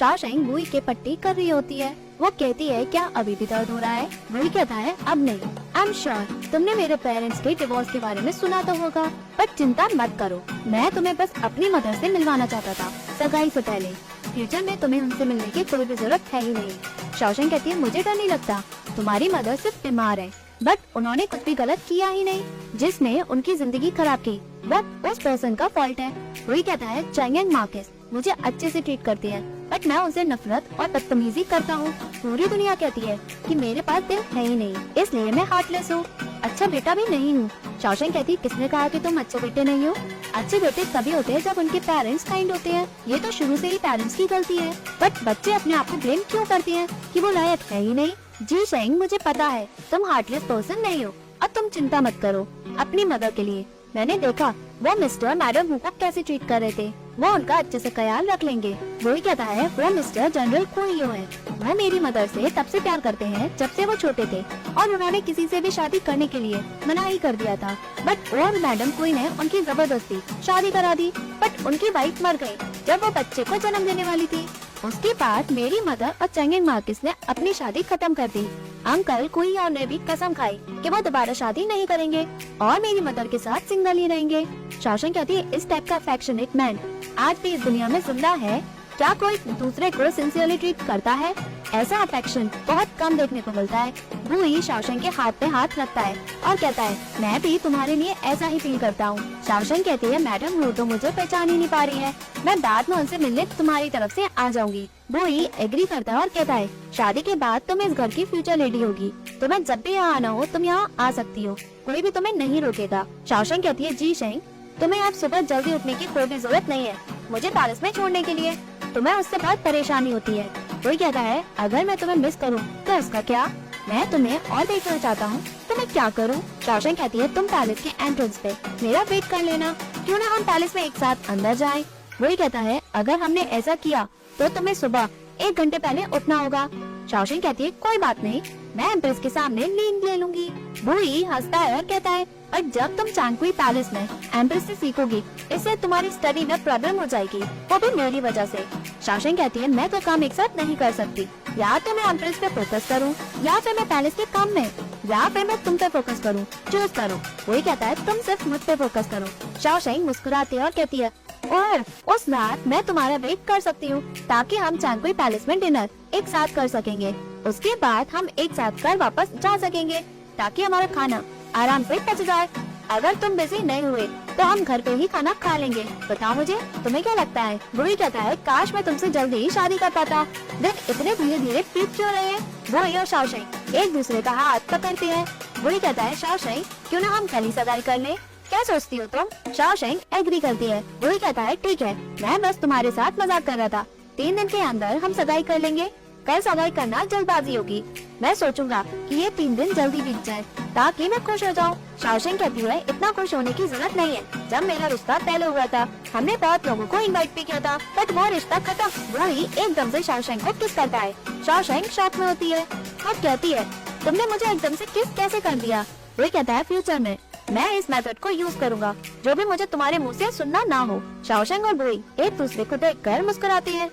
Shaosheng we के पट्टी कर रही होती है। वो कहती है क्या अभी भी दर्द हो रहा है? वुई कहता है अब नहीं। आई एम श्योर तुमने मेरे पेरेंट्स के डिवोर्स के बारे में सुना तो होगा, पर चिंता मत करो, मैं तुम्हें बस अपनी मदर से मिलवाना चाहता था सगाई से पहले। फ्यूचर में तुम्हें उनसे मिलने की कोई भी जरूरत है ही नहीं। शाओशेंग कहती है मुझे डर नहीं लगता, तुम्हारी मदर सिर्फ बीमार है, बट उन्होंने कुछ भी गलत किया ही नहीं। जिसने उनकी जिंदगी खराब की वह उस पर्सन का फॉल्ट है। वही कहता है चैंग मार्केस मुझे अच्छे से ट्रीट करती है, बट मैं उनसे नफरत और बदतमीजी करता हूँ। पूरी दुनिया कहती है कि मेरे पास दिल है ही नहीं, इसलिए मैं हार्टलेस हूँ, अच्छा बेटा भी नहीं हूँ। शाओशेंग कहती किसने कहा कि तुम अच्छे बेटे नहीं हो? अच्छे बेटे तभी होते हैं जब उनके पेरेंट्स काइंड होते हैं। ये तो शुरू से ही पेरेंट्स की गलती है, बट बच्चे अपने आप को ब्लेम क्यों करते हैं कि वो लायक है ही नहीं? जी शेंग मुझे पता है तुम हार्टलेस पर्सन नहीं हो, और तुम चिंता मत करो अपनी मदर के लिए। मैंने देखा वो मिस्टर मैडम हु को कैसे ट्रीट कर रहे थे, वो उनका अच्छे से ख्याल रख लेंगे। वही कहता है वो मिस्टर जनरल कुइयो है, वह मेरी मदर से तब से प्यार करते हैं जब से वो छोटे थे, और उन्होंने किसी से भी शादी करने के लिए मना ही कर दिया था, बट और मैडम कुई ने उनकी जबरदस्ती शादी करा दी। बट उनकी वाइफ मर गई जब वो बच्चे को जन्म देने वाली थी। उसके बाद मेरी मदर और चैंग मार्केस ने अपनी शादी खत्म कर दी। अंकल कुई और ने भी कसम खाई कि वो दोबारा शादी नहीं करेंगे और मेरी मदर के साथ सिंगल ही रहेंगे। शाओशेंग कहती है इस टाइप का अफेक्शनेट मैन आज भी इस दुनिया में जिंदा है? क्या कोई दूसरे को सिंसियरली ट्रीट करता है? ऐसा अफेक्शन बहुत कम देखने को मिलता है। वुई शाओशेंग के हाथ पे हाथ रखता है और कहता है मैं भी तुम्हारे लिए ऐसा ही फील करता हूँ। शाओशेंग कहती है मैडम वो तो मुझे पहचान ही नहीं पा रही है, मैं बाद में उनसे मिलने तुम्हारी तरफ से आ जाऊंगी। वुई एग्री करता है और कहता है शादी के बाद तुम इस घर की फ्यूचर लेडी होगी, तुम्हें जब भी यहाँ आना हो तुम यहाँ आ सकती हो, कोई भी तुम्हें नहीं रोकेगा। शाओशेंग कहती है जी शेंग तुम्हें आज सुबह जल्दी उठने की कोई भी जरूरत नहीं है मुझे पैलेस में छोड़ने के लिए, तुम्हें उससे बहुत परेशानी होती है। वही कहता है अगर मैं तुम्हें मिस करूं तो इसका क्या, मैं तुम्हें और देखना चाहता हूँ तो मैं क्या करूँ? शाओशेंग कहती है तुम पैलेस के एंट्रेंस पे मेरा वेट कर लेना, क्यों ना हम पैलेस में एक साथ अंदर जाएं। वही कहता है अगर हमने ऐसा किया तो तुम्हें सुबह 1 घंटे पहले उठना होगा। शाओशेंग कहती है कोई बात नहीं, मैं एम्प्रेस के सामने नींद ले लूंगी। वही हंसता है और कहता है और जब तुम चांगकुई पैलेस में एम्प्रेस से सीखोगी इससे तुम्हारी स्टडी में प्रॉब्लम हो जाएगी, वो भी मेरी वजह से। शाओशेंग कहती है मैं तो काम एक साथ नहीं कर सकती, या तो मैं एम्प्रेस पे फोकस करूं या फिर मैं पैलेस के काम में, या फिर मैं तुम पे फोकस करूं, चूज करो। वही कहता है तुम सिर्फ मुझ पे फोकस करो। शाओशेंग मुस्कुराती है और कहती है और उस रात मैं तुम्हारा वेट कर सकती हूँ ताकि हम चांगकुई पैलेस में डिनर एक साथ कर सकेंगे, उसके बाद हम एक साथ कर वापस जा सकेंगे ताकि हमारा खाना आराम से पच जाए। अगर तुम बिजी नहीं हुए तो हम घर पे ही खाना खा लेंगे, बताओ मुझे तुम्हें क्या लगता है? वही कहता है काश मैं तुमसे जल्दी ही शादी कर पाता, दिन इतने धीरे धीरे बीत क्यों रहे हैं? वही और शाओशेंग एक दूसरे का हाथ पकड़ते हैं। वही कहता है शाओशेंग क्यों ना हम कल ही सगाई कर लें, क्या सोचती हो तुम? शाओशेंग एग्री करती है। वही कहता है ठीक है, मैं बस तुम्हारे साथ मजाक कर रहा था, 3 दिन के अंदर हम सगाई कर लेंगे, कल सगाई करना जल्दबाजी होगी, मैं सोचूंगा कि ये 3 दिन जल्दी बीत जाए ताकि मैं खुश हो जाऊं। शाओशेंग कहती है इतना खुश होने की जरूरत नहीं है, जब मेरा रिश्ता तय हुआ था हमने बहुत लोगों को इनवाइट भी किया था, बट वो रिश्ता खत्म। वही एकदम से शाओशेंग को किस करता है। शाओशेंग शॉक में होती है और कहती है तुमने मुझे एकदम से किस कैसे कर दिया? वो कहता है फ्यूचर में मैं इस मेथड को यूज करूंगा जो भी मुझे तुम्हारे मुँह से सुनना ना हो। शाओशेंग और बुई एक दूसरे को देखकर मुस्कुराती है।